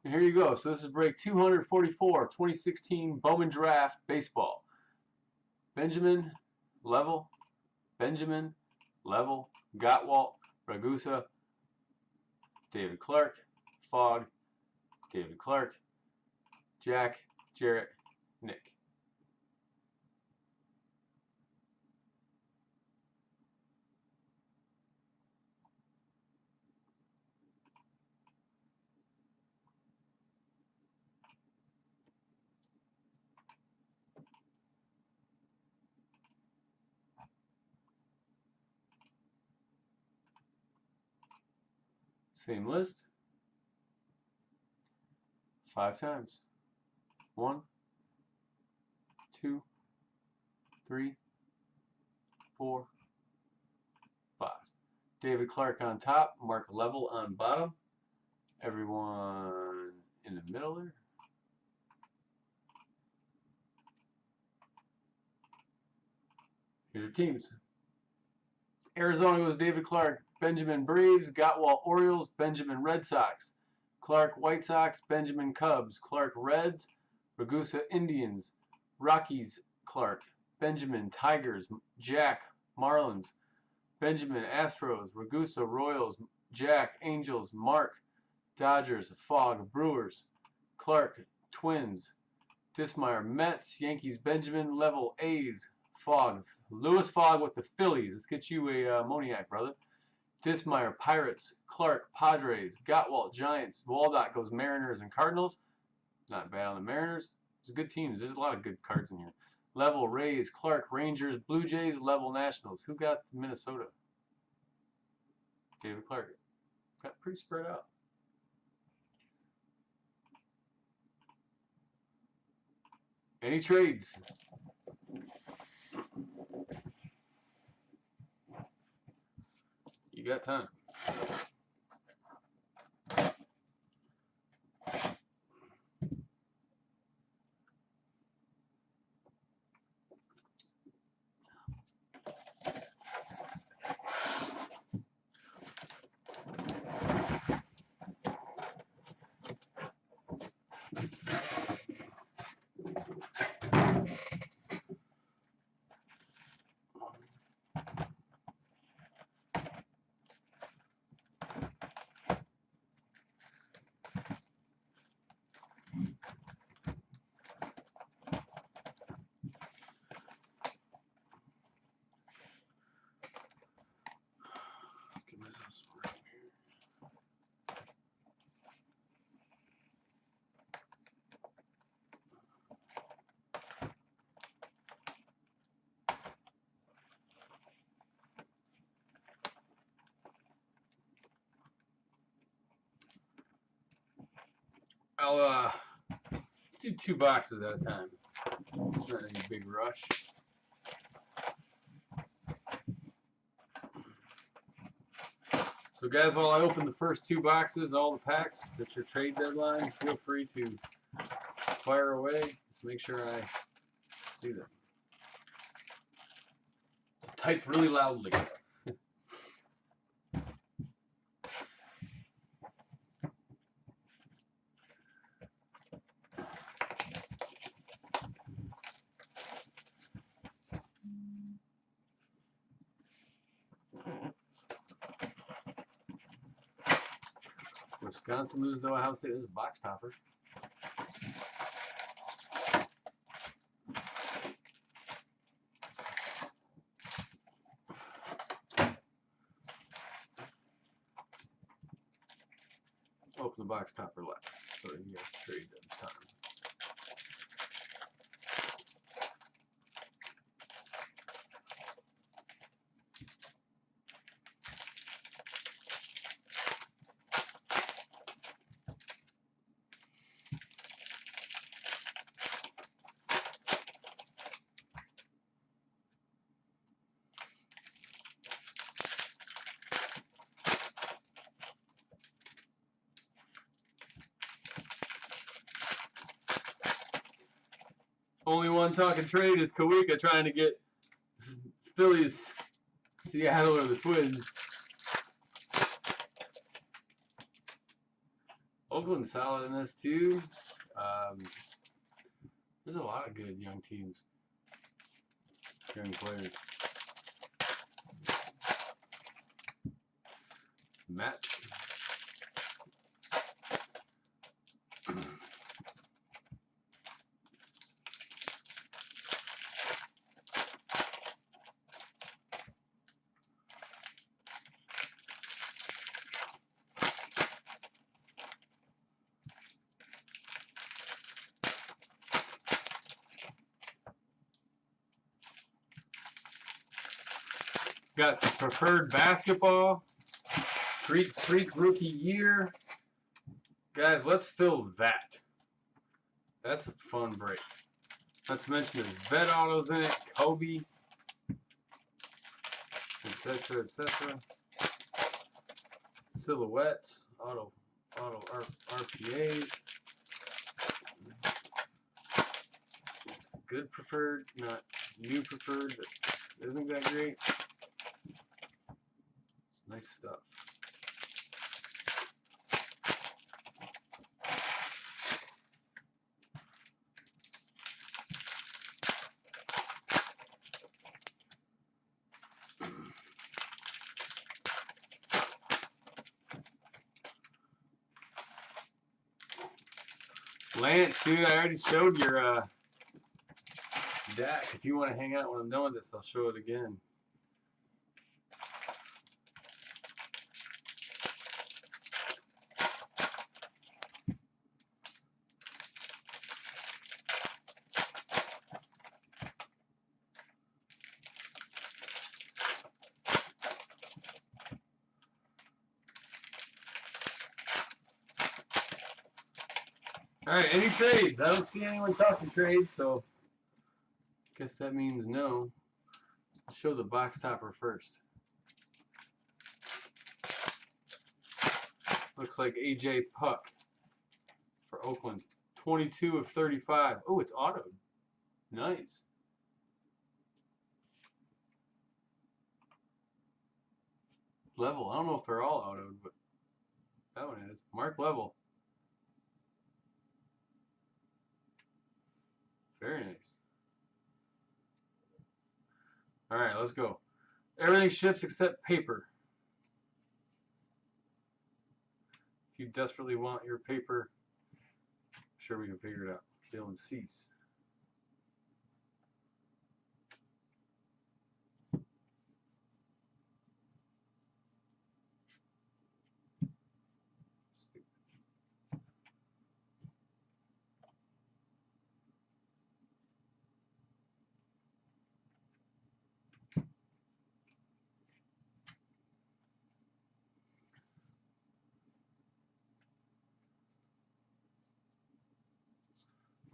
And here you go. So this is break 244, 2016 Bowman Draft Baseball. Benjamin, Level, Benjamin, Level, Gottwalt, Ragusa, David Clark, Fogg, David Clark, Jack, Jarrett, Nick. Same list. 5 times. 1, 2, 3, 4, 5. David Clark on top, Mark Level on bottom. Everyone in the middle there. Here's your teams. Arizona goes David Clark, Benjamin Braves, Gottwalt Orioles, Benjamin Red Sox, Clark White Sox, Benjamin Cubs, Clark Reds, Ragusa Indians, Rockies Clark, Benjamin Tigers, Jack Marlins, Benjamin Astros, Ragusa Royals, Jack Angels, Mark Dodgers, Fogg Brewers, Clark Twins, Dismeyer Mets, Yankees Benjamin, Level A's, Fogg, Lewis Fogg with the Phillies. Let's get you a Moniac, brother. Dismeyer Pirates, Clark Padres, Gottwalt Giants, Waldock goes Mariners and Cardinals. Not bad on the Mariners. It's a good team. There's a lot of good cards in here. Level Rays, Clark Rangers, Blue Jays, Level Nationals. Who got Minnesota? David Clark. Got pretty spread out. Any trades? You got time. Let's do 2 boxes at a time. It's not any big rush. So guys, while I open the first 2 boxes, all the packs, that's your trade deadline, feel free to fire away. Just make sure I see them. So type really loudly. Wisconsin loses to Ohio State. There's a box topper. Open the box topper left so you guys trade them time. Only one talking trade is Kawika trying to get Phillies, Seattle, or the Twins. Oakland solid in this too. There's a lot of good young teams, young players. Mets. Got some preferred basketball. Freak rookie year. Guys, let's fill that. That's a fun break. Not to mention there's vet autos in it, Kobe, etc., etc. Silhouettes, auto RPAs. It's good preferred, not new preferred, but isn't that great? Nice stuff. Lance, dude, I already showed your deck. If you want to hang out when I'm done with this, I'll show it again. Alright, any trades? I don't see anyone talking trades, so guess that means no. I'll show the box topper first. Looks like AJ Puck for Oakland. 22 of 35. Oh, it's autoed. Nice. Level. I don't know if they're all autoed, but that one is. Mark Level. Very nice. Alright, let's go. Everything ships except paper. If you desperately want your paper, I'm sure we can figure it out. Dylan Cease.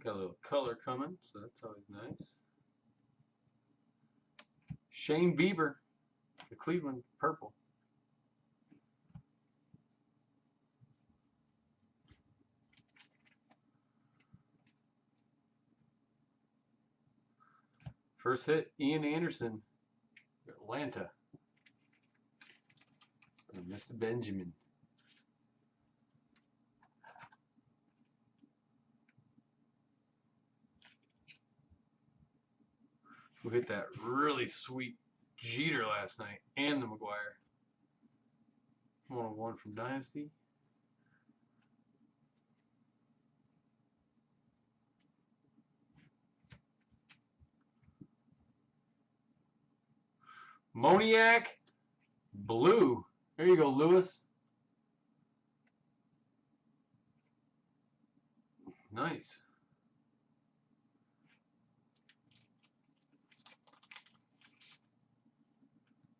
Got a little color coming, so that's always nice. Shane Bieber, the Cleveland purple. First hit, Ian Anderson, Atlanta. And Mr. Benjamin. Who hit that really sweet Jeter last night, and the McGuire. 101 from Dynasty. Moniak, blue. There you go, Lewis. Nice.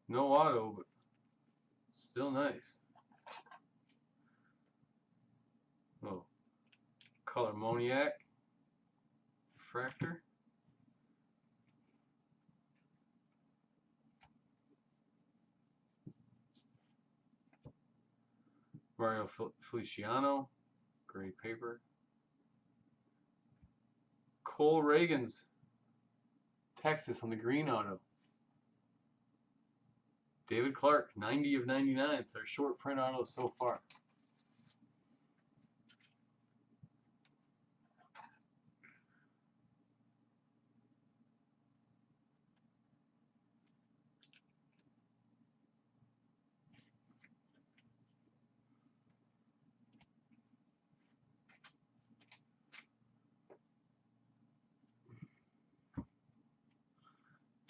No auto, but still nice. Oh, color Moniak. Refractor. Mario Feliciano, gray paper. Cole Reagans, Texas on the green auto. David Clark, 90 of 99. It's our short print auto so far.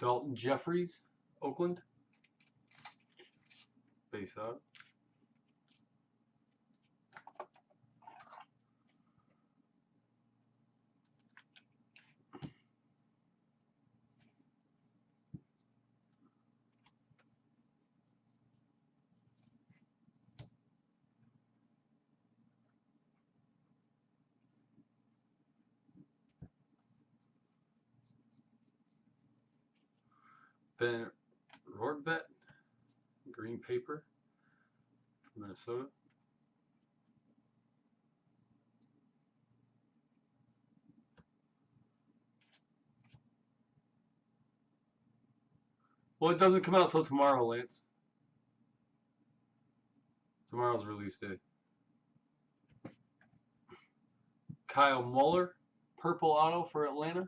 Dalton Jeffries, Oakland. Base out. Ben Rortvet, green paper, from Minnesota. Well, it doesn't come out till tomorrow, Lance. Tomorrow's release day. Kyle Muller, purple auto for Atlanta.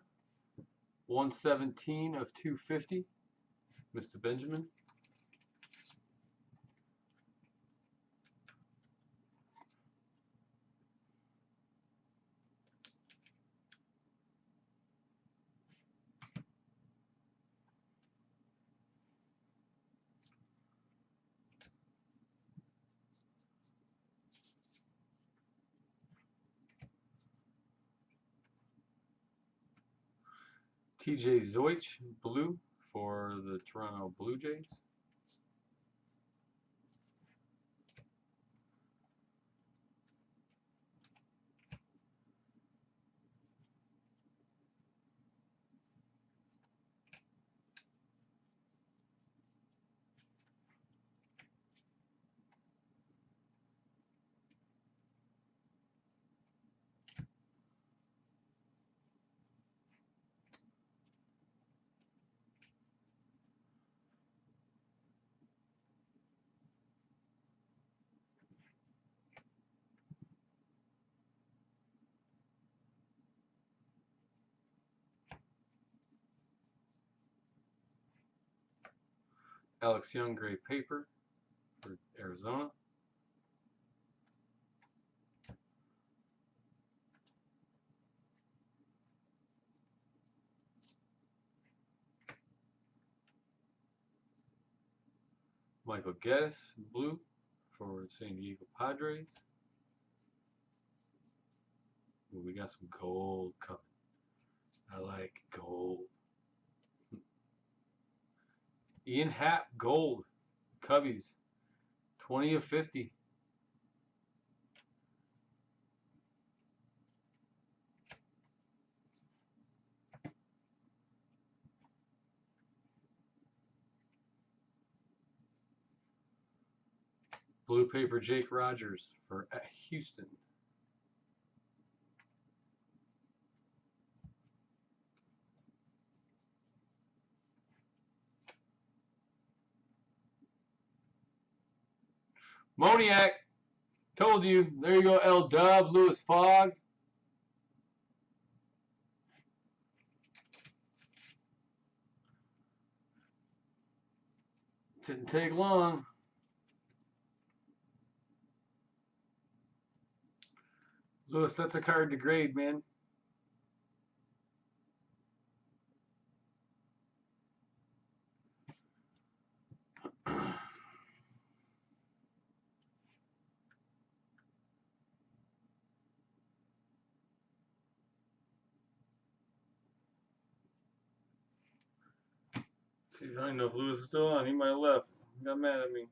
117 of 250. Mr. Benjamin. TJ Zoich, blue for the Toronto Blue Jays. Alex Young, gray paper for Arizona. Michael Geddes, blue for San Diego Padres. Ooh, we got some gold coming. I like gold. Ian Happ, gold. Cubbies, 20 of 50. Blue paper, Jake Rogers for Houston. Moniak, told you. There you go, L Dub, Lewis Fogg. Didn't take long. Lewis, that's a card to grade, man. See, I don't know if Lewis is still on. He might have left. He got mad at me.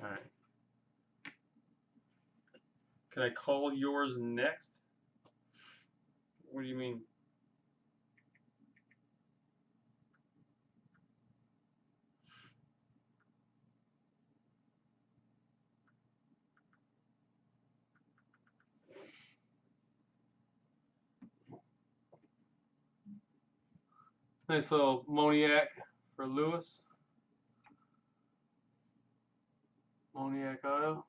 All right. Can I call yours next? What do you mean? Nice little Moniak for Lewis. Moniak auto.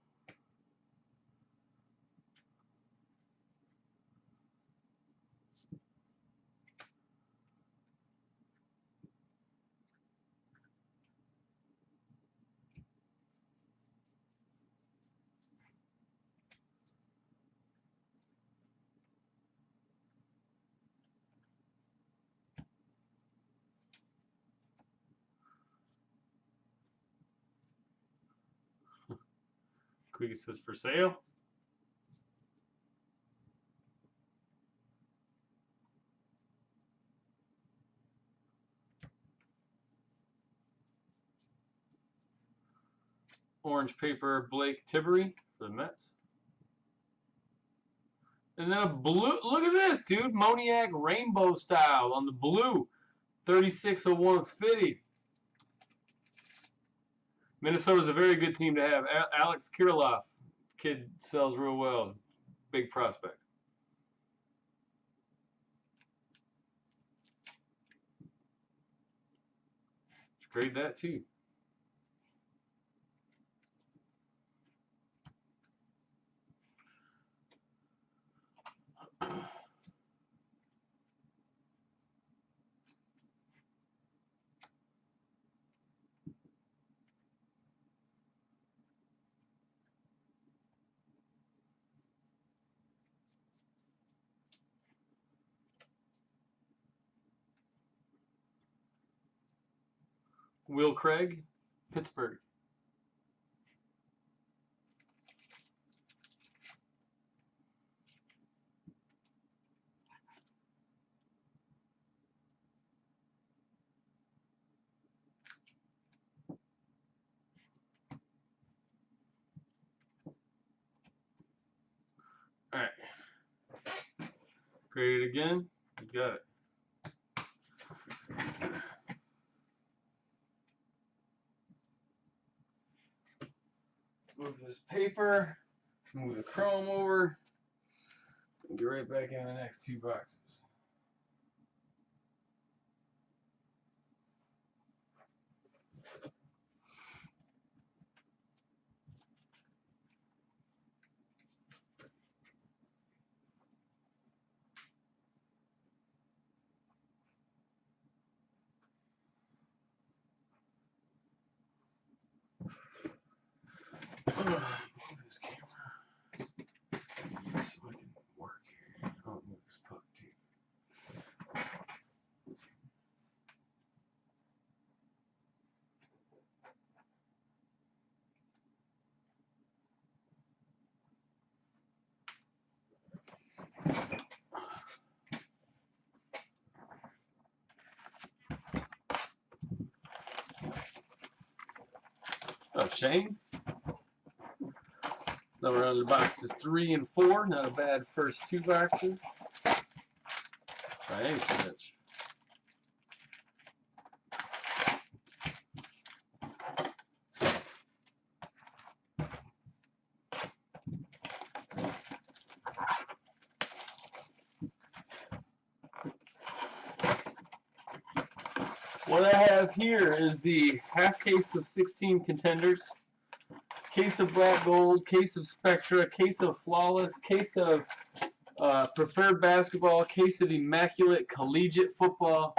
Quick says for sale. Orange paper Blake Tiberi for the Mets. And then a blue, look at this, dude. Moniak rainbow style on the blue. 36/1 50. Minnesota's a very good team to have. Alex Kirilloff. Kid sells real well. Big prospect. Let's grade that too. Will Craig, Pittsburgh. All right. Grade it again. You got it. Move this paper, move the chrome over, and get right back in the next two boxes. Move this camera so I can work here. Oh, move this puck too. Oh, Shane. Number on the boxes 3 and 4. Not a bad first two boxes. By any stretch. What I have here is the half case of 16 contenders, case of black gold, case of Spectra, case of flawless, case of preferred basketball, case of immaculate collegiate football,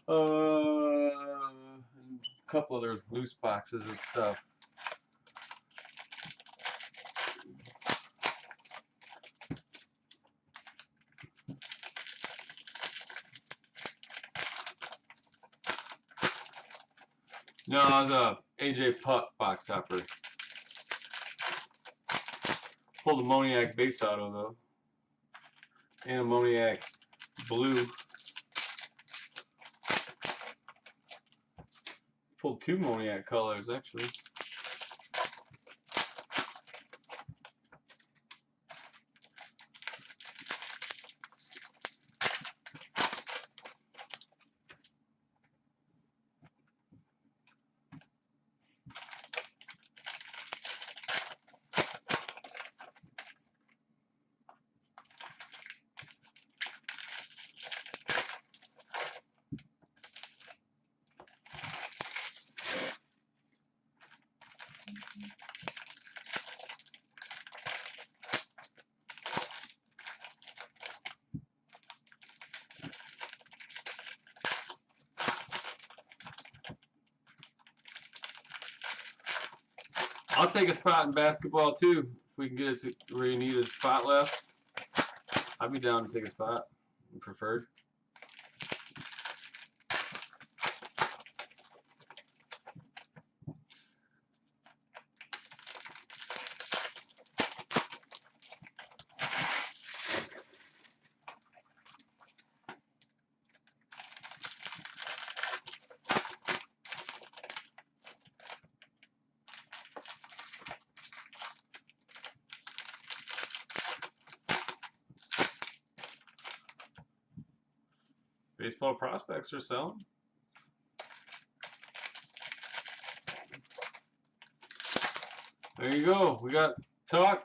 a couple other loose boxes of stuff. No, it was a AJ Putt box topper. Pulled a Moniak base auto though, and a Moniak blue. Pulled two Moniak colors actually. I'll take a spot in basketball too. If we can get it to where you need a spot left, I'd be down to take a spot. Preferred. Baseball prospects are selling. There you go. We got talk.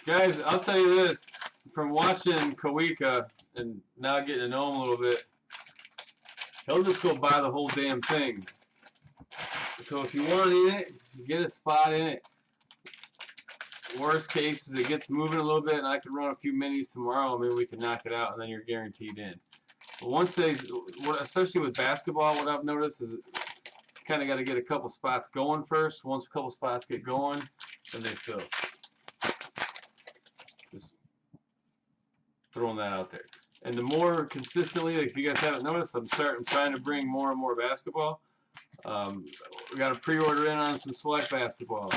Guys, I'll tell you this. From watching Kawika and now getting to know him a little bit, he'll just go buy the whole damn thing. So if you want in it, get a spot in it. Worst case is it gets moving a little bit and I can run a few minis tomorrow. Maybe we can knock it out and then you're guaranteed in. But once they, especially with basketball, what I've noticed is kind of got to get a couple spots going first. Once a couple spots get going, then they fill. Just throwing that out there. And the more consistently, like if you guys haven't noticed, I'm trying to bring more and more basketball. We got a pre-order in on some select basketball.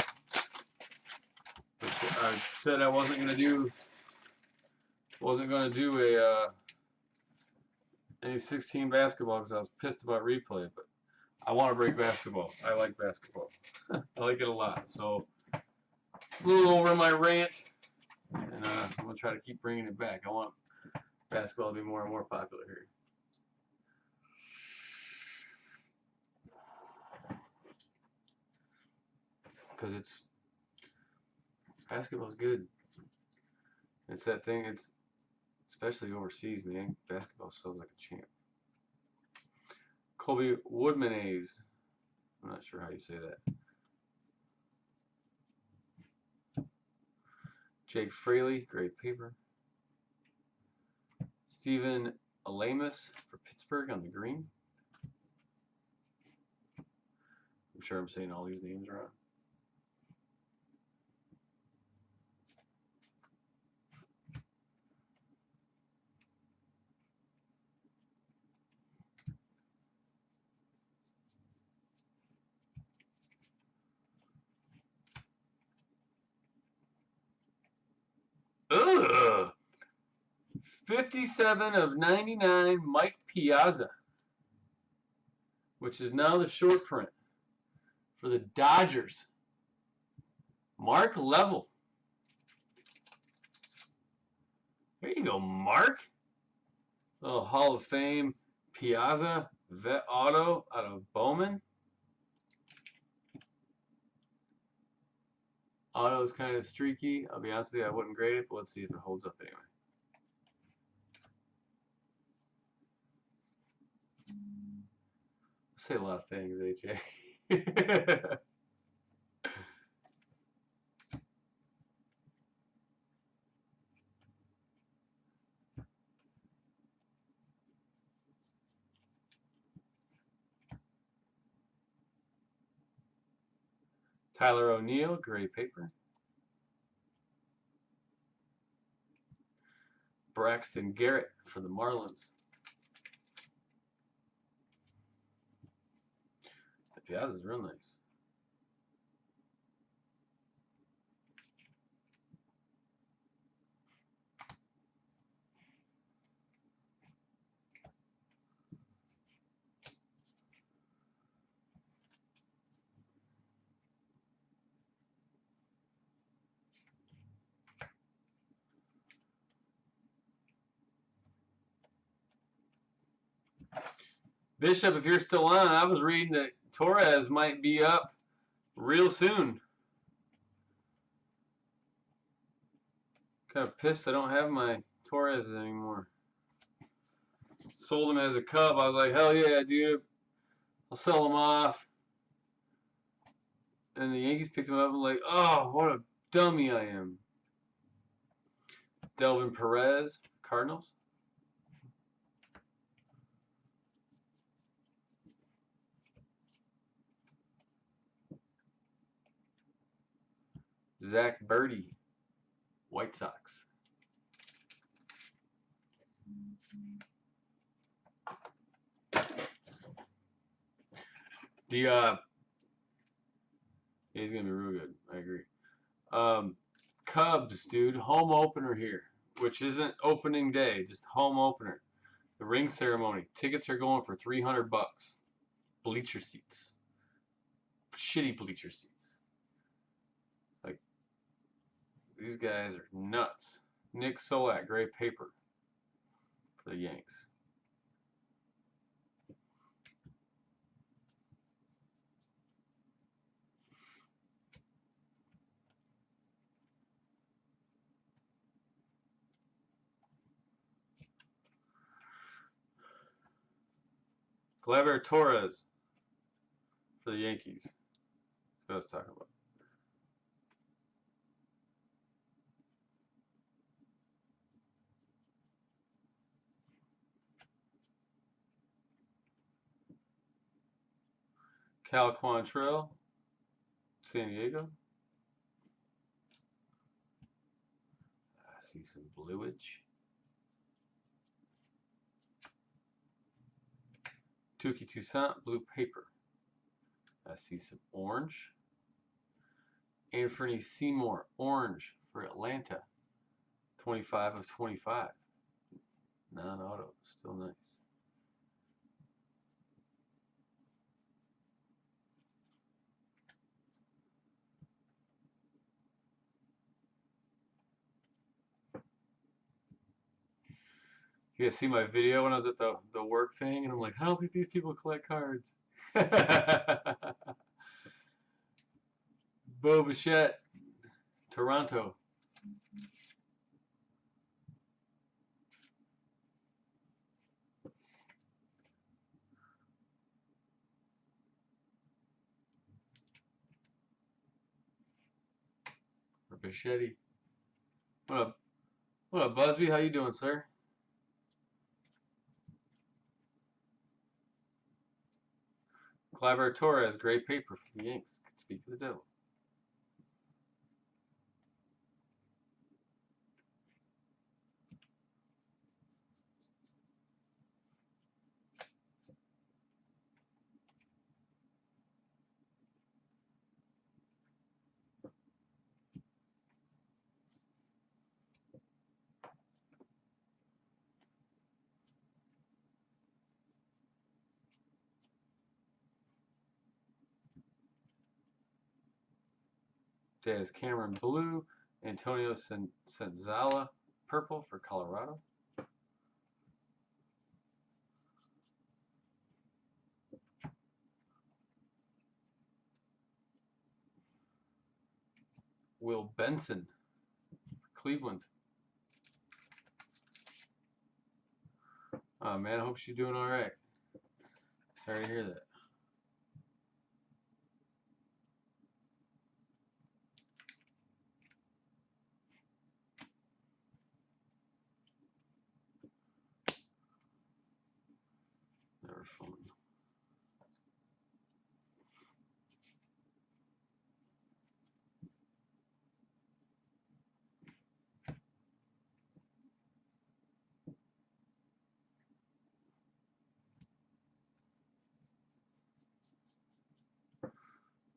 I said I wasn't gonna do a any 16 basketball because I was pissed about replay, but I want to break basketball. I like basketball. I like it a lot. So a little over my rant, and I'm gonna try to keep bringing it back. I want basketball to be more and more popular here. Because basketball's good. It's that thing. It's especially overseas, man. Basketball sells like a champ. Colby Woodmanays. I'm not sure how you say that. Jake Fraley, great paper. Stephen Alamus for Pittsburgh on the green. I'm sure I'm saying all these names wrong. Ugh! 57 of 99, Mike Piazza, which is now the short print for the Dodgers. Mark Level. There you go, Mark. Little Hall of Fame Piazza vet auto out of Bowman. Auto's kind of streaky. I'll be honest with you, I wouldn't grade it, but let's see if it holds up anyway. I say a lot of things, AJ. Tyler O'Neill, gray paper. Braxton Garrett for the Marlins. The Piazza's real nice. Bishop, if you're still on, I was reading that Torres might be up real soon. Kind of pissed I don't have my Torres anymore. Sold him as a Cub. I was like, hell yeah, dude. I'll sell him off. And the Yankees picked him up and like, oh, what a dummy I am. Delvin Perez, Cardinals. Zach Birdie, White Sox. He's gonna be real good. I agree. Cubs, dude, home opener here, which isn't opening day, just home opener. The ring ceremony. Tickets are going for $300. Bleacher seats. Shitty bleacher seats. Like, these guys are nuts. Nick Solak, gray paper for the Yanks. Gleyber Torres for the Yankees. That's what I was talking about. Cal Quantrill, San Diego. I see some bluage. Touki Toussaint, blue paper. I see some orange. Anthony Seymour, orange for Atlanta. 25 of 25. Non-auto, still nice. You guys see my video when I was at the work thing, and I'm like, I don't think these people collect cards. Bo Bichette, Toronto. Bichetti. What up, Busby? How you doing, sir? Gleyber Torres, great paper for the Yanks. Could speak of the devil. Dez Cameron, blue. Antonio Senzala, purple for Colorado. Will Benson, Cleveland. Oh man, I hope she's doing all right. Sorry to hear that. Never fun.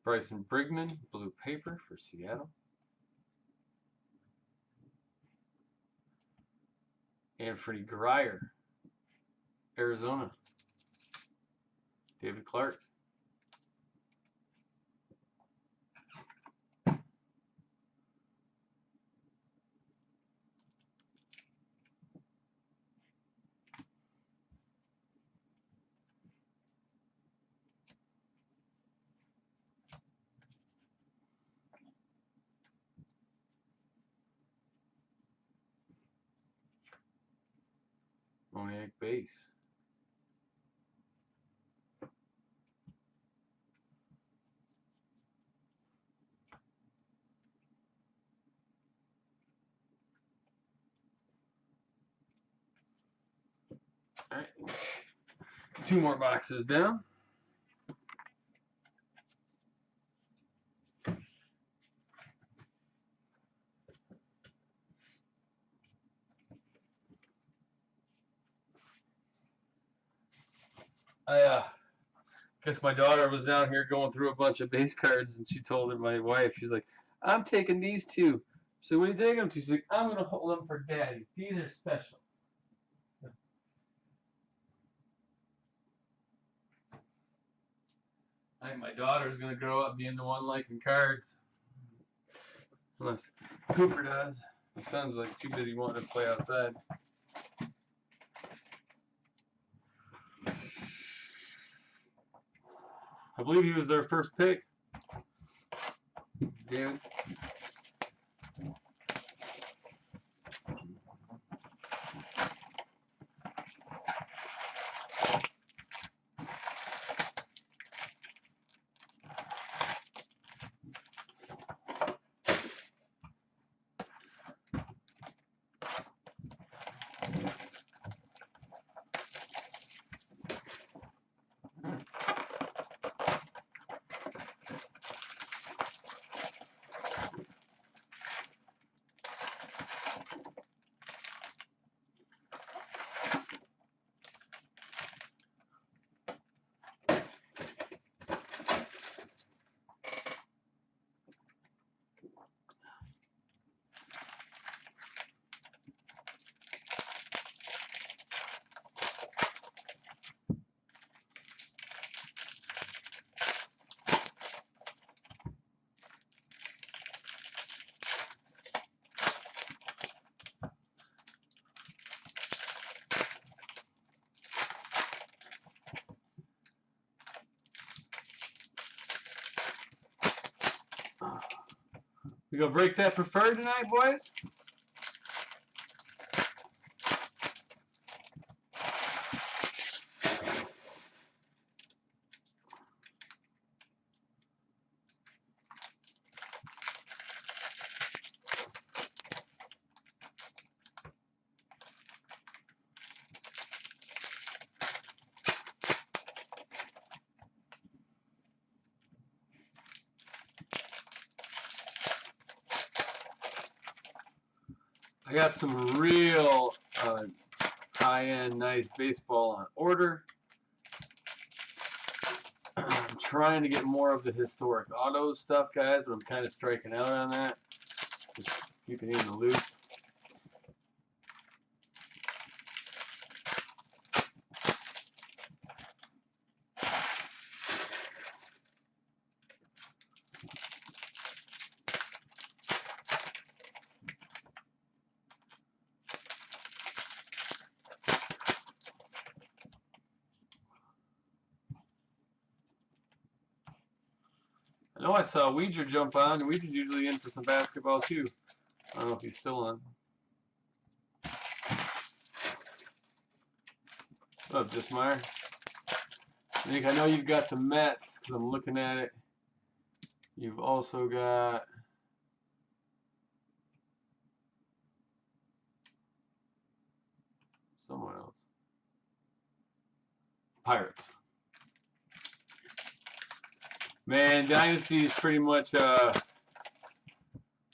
Bryson Brigman, blue paper for Seattle. Anthony Grier, Arizona. David Clark. Moniac base. All right, 2 more boxes down. I guess my daughter was down here going through a bunch of base cards, and she told my wife, she's like, I'm taking these 2. So what are you taking them to? She's like, I'm going to hold them for Daddy. These are special. I think my daughter's going to grow up being the one liking cards. Unless Cooper does. My son's like too busy wanting to play outside. I believe he was their first pick. David. We gonna break that preferred tonight, boys? I got some real high-end, nice baseball on order. I'm trying to get more of the historic autos stuff, guys, but I'm kind of striking out on that. Just keeping you in the loop. I know I saw Weeger jump on. Weeger's usually in for some basketball too. I don't know if he's still on. What's up, Dismeyer? Nick, I know you've got the Mets because I'm looking at it. You've also got someone else. Pirates. Man, Dynasty is pretty much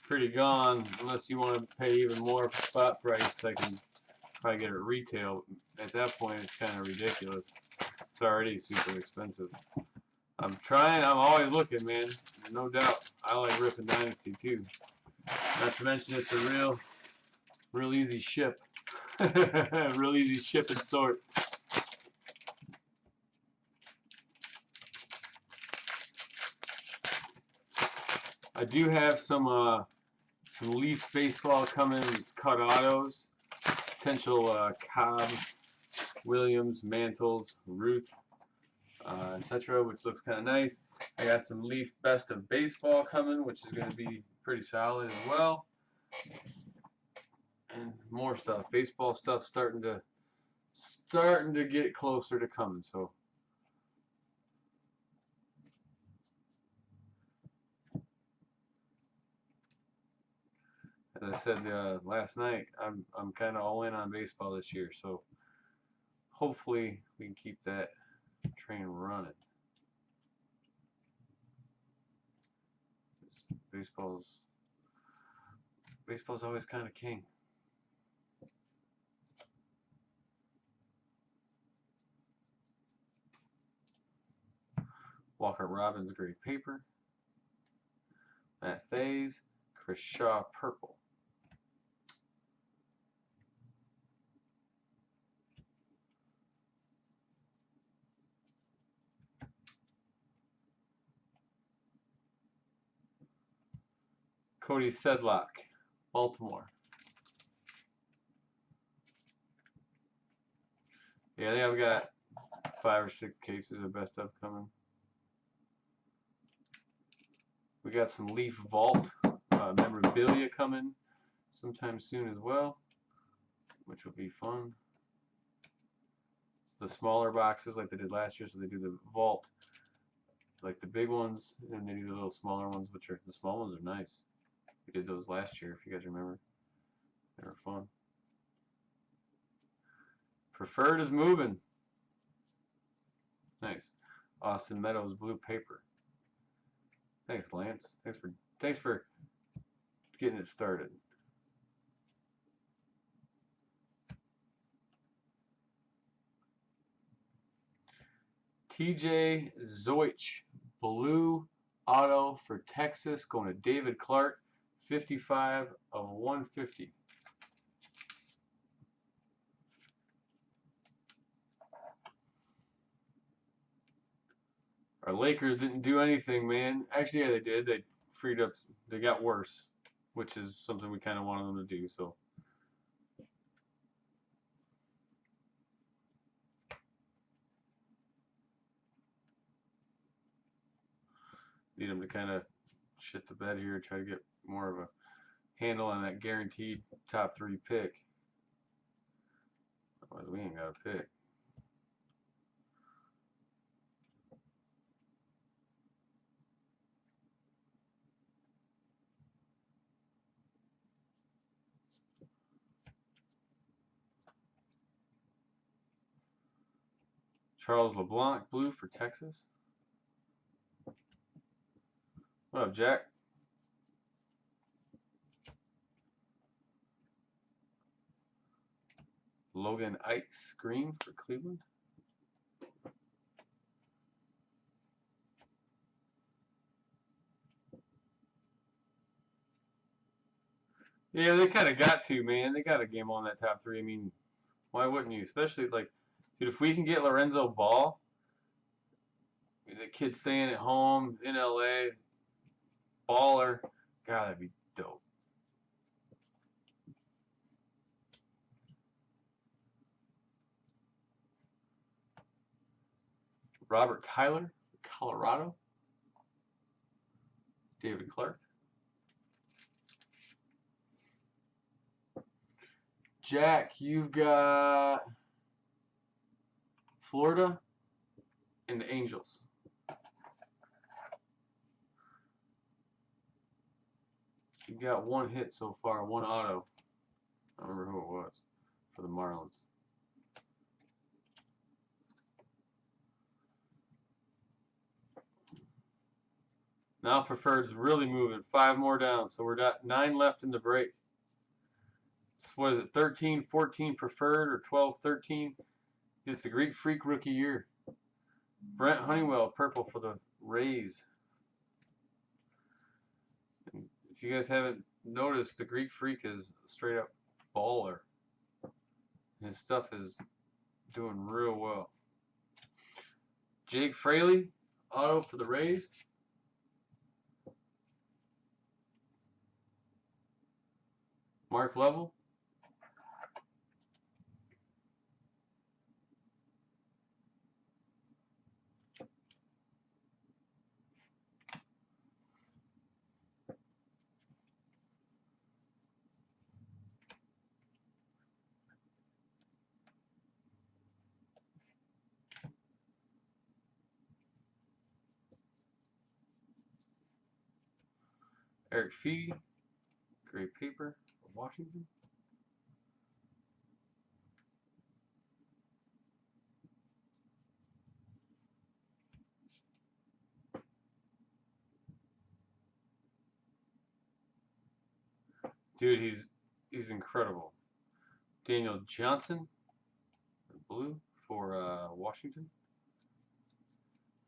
pretty gone unless you want to pay even more for spot price. I can probably get it retail. At that point, it's kind of ridiculous. It's already super expensive. I'm always looking, man. No doubt. I like ripping Dynasty too. Not to mention it's a real easy ship. Real easy ship and sort. I do have some Leaf baseball coming. It's cut autos. Potential Cobbs, Williams, Mantles, Ruth, etc., which looks kind of nice. I got some Leaf Best of Baseball coming, which is going to be pretty solid as well. And more stuff. Baseball stuff starting to get closer to coming. So as I said last night, I'm kind of all in on baseball this year. So hopefully we can keep that train running. Baseball's always kind of king. Walker Robbins gray paper. Matt Faze, Chris Shaw purple. Cody Sedlock, Baltimore. Yeah, I think I've got 5 or 6 cases of best of coming. We got some Leaf Vault memorabilia coming sometime soon as well, which will be fun. The smaller boxes like they did last year, so they do the Vault like the big ones, and they do the little smaller ones, which are the small ones are nice. We did those last year, if you guys remember. They were fun. Preferred is moving. Nice. Austin Meadows blue paper. Thanks, Lance. Thanks for getting it started. TJ Zoich blue auto for Texas going to David Clark, 55 of 150. Our Lakers didn't do anything, man. Actually, yeah, they did. They freed up. They got worse, which is something we kind of wanted them to do. So. Need them to kind of shit the bed here, try to get more of a handle on that guaranteed top 3 pick. Otherwise, we ain't got a pick. Charles LeBlanc, blue for Texas. What up, Jack? Logan Ikes, green for Cleveland. Yeah, they kind of got to, man. They got a game on that top 3. I mean, why wouldn't you? Especially, like, dude, if we can get Lorenzo Ball, the kid staying at home in LA, baller, God, that'd be dope. Robert Tyler, Colorado. David Clark. Jack, you've got Florida and the Angels. You got 1 hit so far, 1 auto. I don't remember who it was for the Marlins. Now Preferred's really moving. 5 more down, so we're got 9 left in the break. So what is it, 13, 14 Preferred, or 12, 13? It's the Greek Freak rookie year. Brent Honeywell, purple for the Rays. And if you guys haven't noticed, the Greek Freak is a straight up baller. His stuff is doing real well. Jake Fraley, auto for the Rays. Mark Level. Eric Fee, gray paper for Washington. Dude, he's incredible. Daniel Johnson, blue for Washington.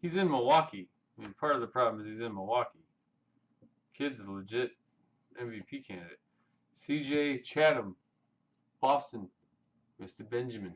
He's in Milwaukee. I mean, part of the problem is he's in Milwaukee. Kid's a legit MVP candidate. CJ Chatham, Boston, Mr. Benjamin.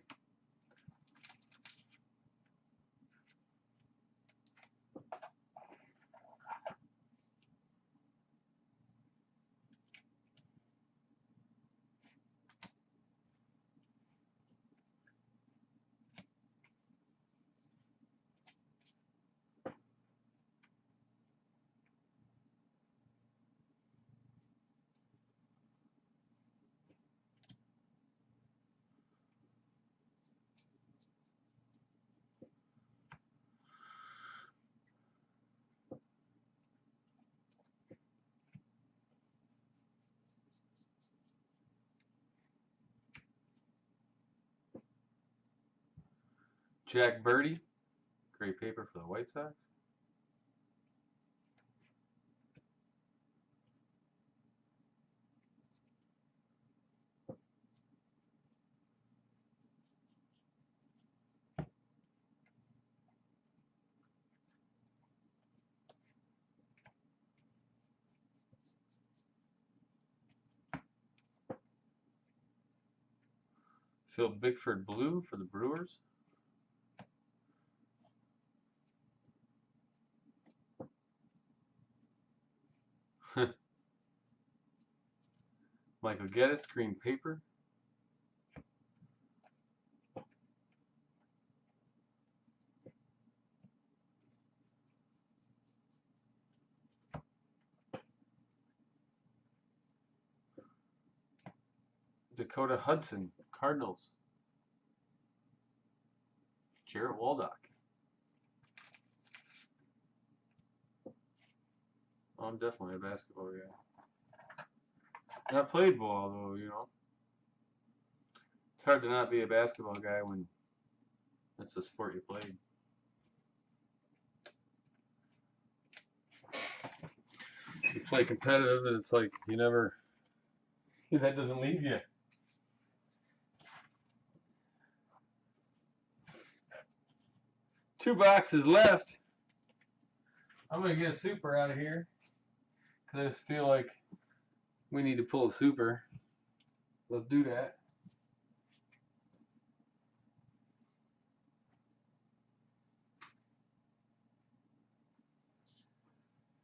Jack Birdie, gray paper for the White Sox. Phil Bickford, blue for the Brewers. Michael Geddes, green paper. Dakota Hudson, Cardinals. Jarrett Waldock. Oh, I'm definitely a basketball guy. I played ball, though, you know. It's hard to not be a basketball guy when that's the sport you played. You play competitive, and it's like you never. That doesn't leave you. Two boxes left. I'm gonna get a super out of here because I just feel like we need to pull a super. Let's do that.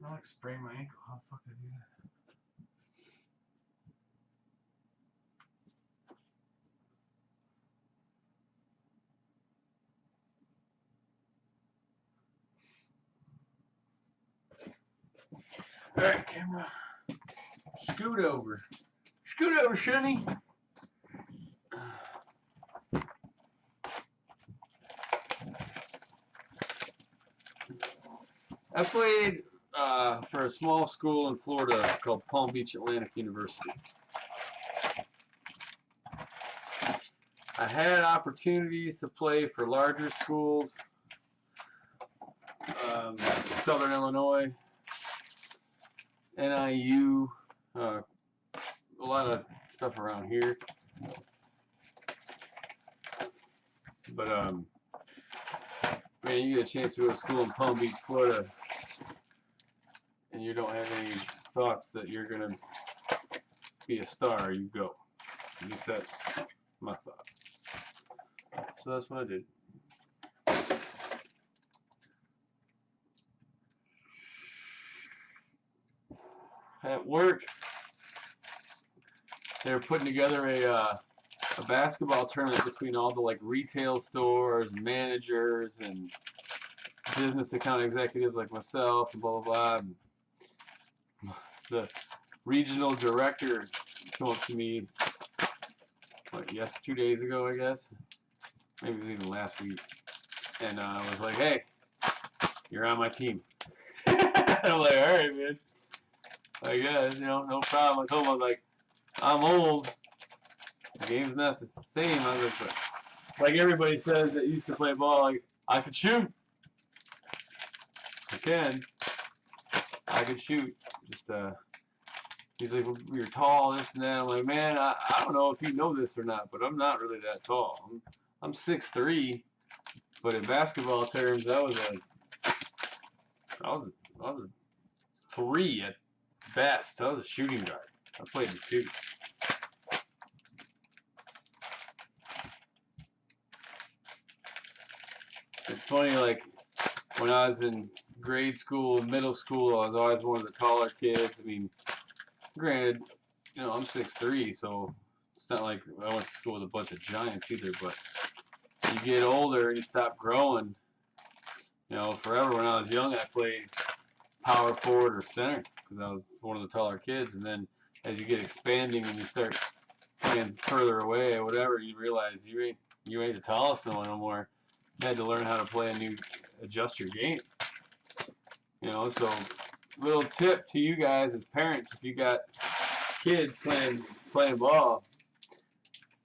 I like sprain my ankle. How the fuck did I do that? Alright, camera. Scoot over. Scoot over, Shunny. I played for a small school in Florida called Palm Beach Atlantic University. I had opportunities to play for larger schools, Southern Illinois, NIU, a lot of stuff around here. But man, you get a chance to go to school in Palm Beach, Florida, and you don't have any thoughts that you're gonna be a star, you go. At least that's my thought. So that's what I did. At work, they were putting together a basketball tournament between all the like retail stores, managers, and business account executives like myself, and blah blah blah. The regional director came up to me, what, 2 days ago, I guess, maybe it was even last week, and was like, "Hey, you're on my team." I'm like, "All right, man. I guess, you know, no problem." I told him, I was like, "I'm old. The game's not the same." I was like, "But like everybody says that used to play ball, like I could shoot. I can. I could shoot. Just he's like, well, you're tall, this and that." I'm like, "Man, I don't know if you know this or not, but I'm not really that tall. I'm 6'3", but in basketball terms, I was a 3 at best. I was a shooting guard. I played in 2. It's funny, like when I was in grade school, middle school, I was always one of the taller kids. I mean, granted, you know, I'm 6'3", so it's not like I went to school with a bunch of giants either, but you get older and you stop growing. You know, forever when I was young, I played power forward or center because I was one of the taller kids, and then as you get expanding and you start playing further away or whatever, you realize you ain't the tallest no more. You had to learn how to adjust your game. You know, so little tip to you guys as parents, if you got kids playing ball,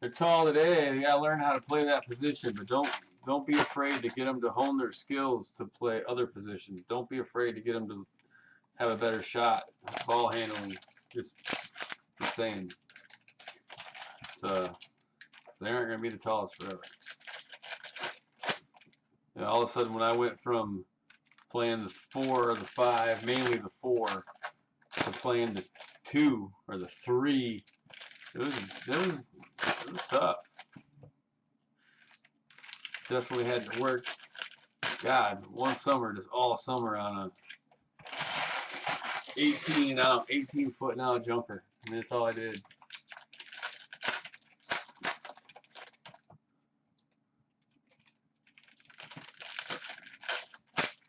they're tall today, they gotta learn how to play that position, but don't be afraid to get them to hone their skills to play other positions. Don't be afraid to get them to have a better shot, ball handling. Just saying. They aren't gonna be the tallest forever. You know, all of a sudden, when I went from playing the 4 or the 5, mainly the 4, to playing the 2 or the 3, it was tough. Definitely had to work. God, one summer, just all summer on a 18 foot and out jumper. I mean, that's all I did.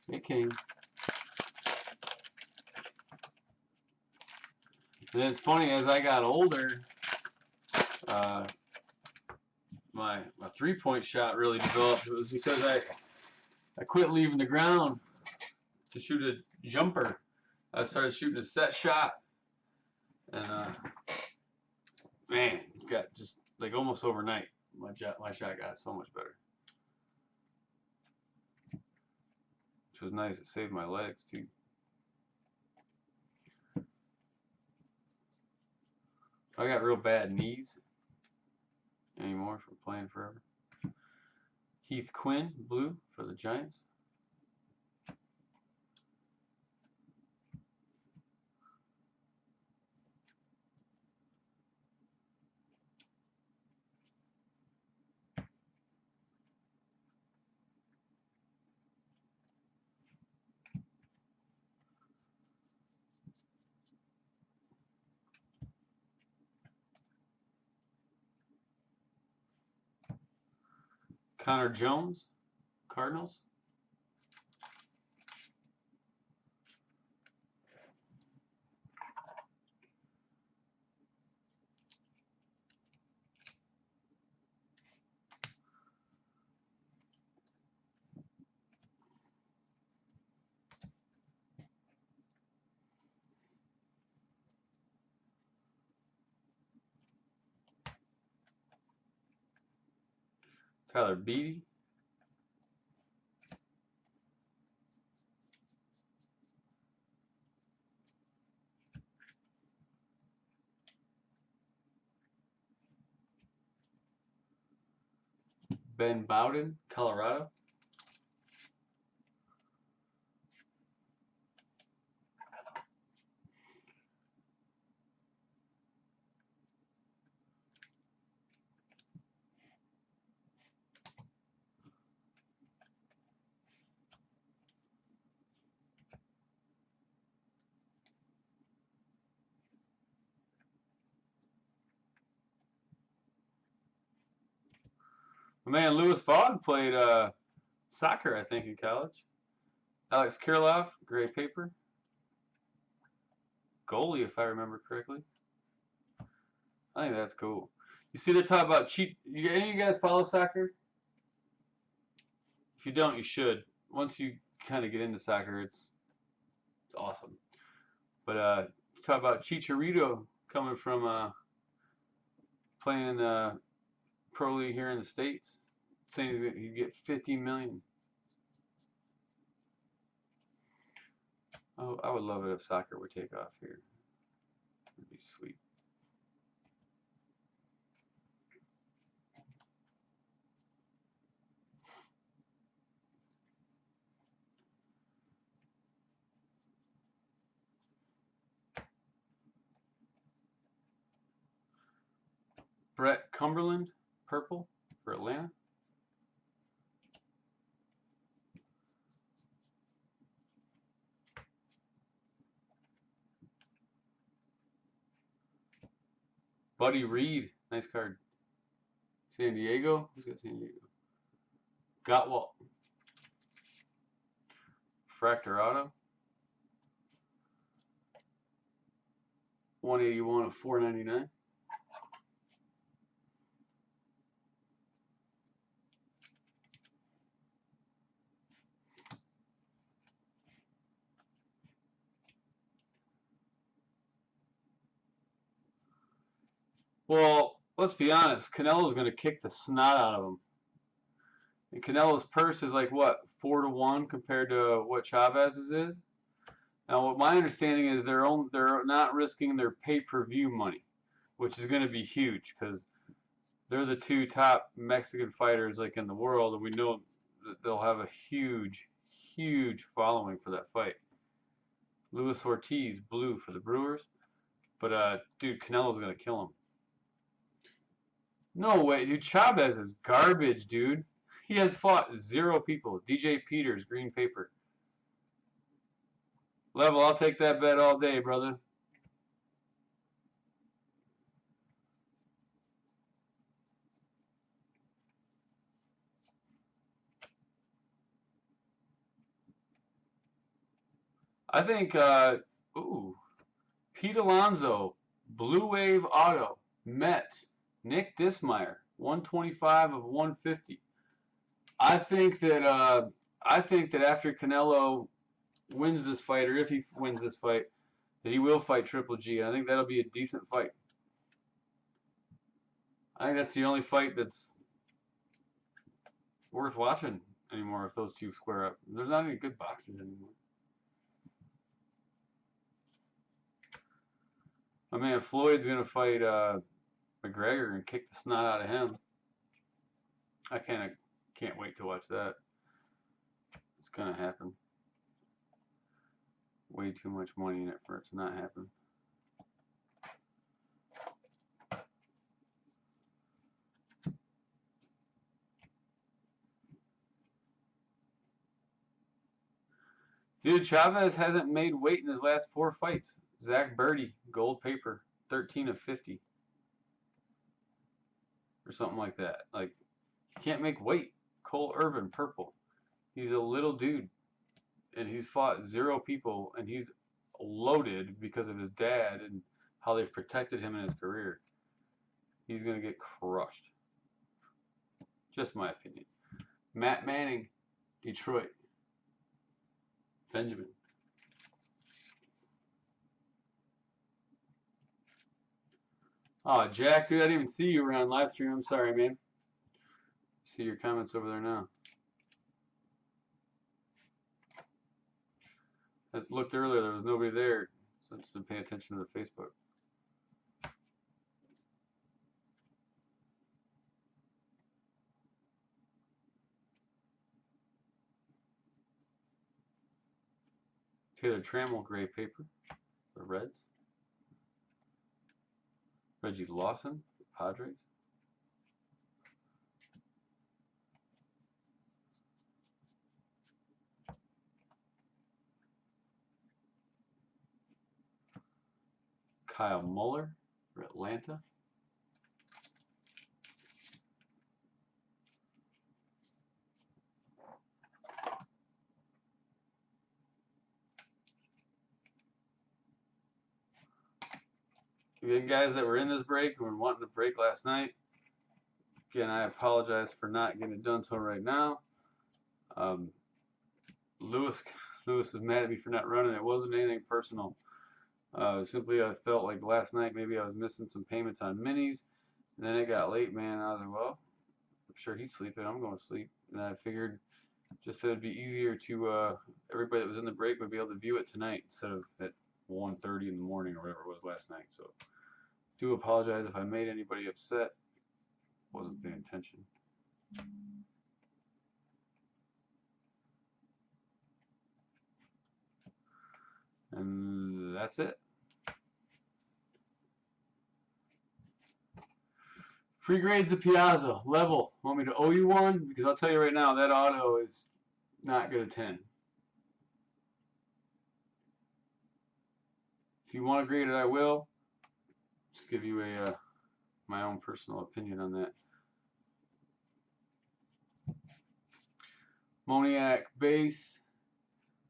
It came. And it's funny, as I got older, my three-point shot really developed. It was because I quit leaving the ground to shoot a jumper. I started shooting a set shot, and man, got just like almost overnight. My shot got so much better, which was nice. It saved my legs too. I got real bad knees anymore from playing forever. Heath Quinn, blue for the Giants. Connor Jones, Cardinals. Tyler Beatty. Ben Bowden, Colorado. My man Lewis Fogg played soccer, I think, in college. Alex Kirilloff, gray paper. Goalie, if I remember correctly. I think that's cool. You see, they're talking about cheat. Any of you guys follow soccer? If you don't, you should. Once you kind of get into soccer, it's awesome. But talk about Chicharito coming from playing in the pro league here in the States, saying he'd get $50 million. Oh, I would love it if soccer would take off here. It'd be sweet. Brett Cumberland, purple for Atlanta. Buddy Reed, nice card. San Diego. Who's got San Diego? Gottwalt. Fractor Auto. 181 of 499. Well, let's be honest. Canelo's going to kick the snot out of him. And Canelo's purse is like what, 4-1 compared to what Chavez's is. Now, what my understanding is, they're not risking their pay-per-view money, which is going to be huge because they're the two top Mexican fighters like in the world, and we know that they'll have a huge, huge following for that fight. Luis Ortiz, blue for the Brewers, but dude, Canelo's going to kill him. No way, dude. Chavez is garbage, dude. He has fought 0 people. DJ Peters, green paper. Level, I'll take that bet all day, brother. I think, ooh, Pete Alonso, Blue Wave Auto, Mets, Nick Dismeyer, 125 of 150. I think that after Canelo wins this fight, or if he wins this fight, that he will fight Triple G. I think that'll be a decent fight. I think that's the only fight that's worth watching anymore if those two square up. There's not any good boxers anymore. My man Floyd's gonna fight McGregor and kick the snot out of him. I can't wait to watch that. It's gonna happen. Way too much money in it for it to not happen. Dude, Chavez hasn't made weight in his last 4 fights. Zach Birdie, gold paper, 13 of 50. Or something like that. Like, he can't make weight. Cole Irvin, purple. He's a little dude. And he's fought 0 people. And he's loaded because of his dad and how they've protected him in his career. He's going to get crushed. Just my opinion. Matt Manning, Detroit. Benjamin. Oh, Jack, dude, I didn't even see you around live stream. I'm sorry, man. See your comments over there now. I looked earlier, there was nobody there, so I've just been paying attention to the Facebook. Taylor Trammell, gray paper, the Reds. Reggie Lawson, the Padres. Kyle Muller for Atlanta. Again, guys that were in this break and were wanting to break last night, again, I apologize for not getting it done until right now. Lewis is mad at me for not running. It wasn't anything personal. Simply, I felt like last night maybe I was missing some payments on minis. And then it got late, man. I was like, well, I'm sure he's sleeping. I'm going to sleep. And I figured just that it'd be easier to, everybody that was in the break would be able to view it tonight instead of at 1:30 in the morning or whatever it was last night. So, do apologize if I made anybody upset. Wasn't paying attention. And that's it. Free grades to Piazza. Level. Want me to owe you one? Because I'll tell you right now, that auto is not good at 10. If you want to grade it, I will. Just give you a my own personal opinion on that. Moniac base.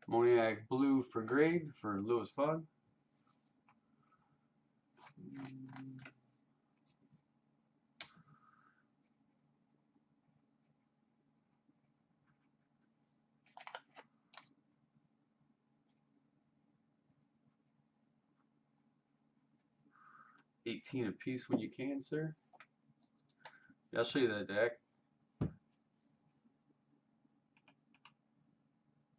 Moniac blue for grade for Lewis Fogg. $18 a piece when you can, sir. Yeah, I'll show you that deck.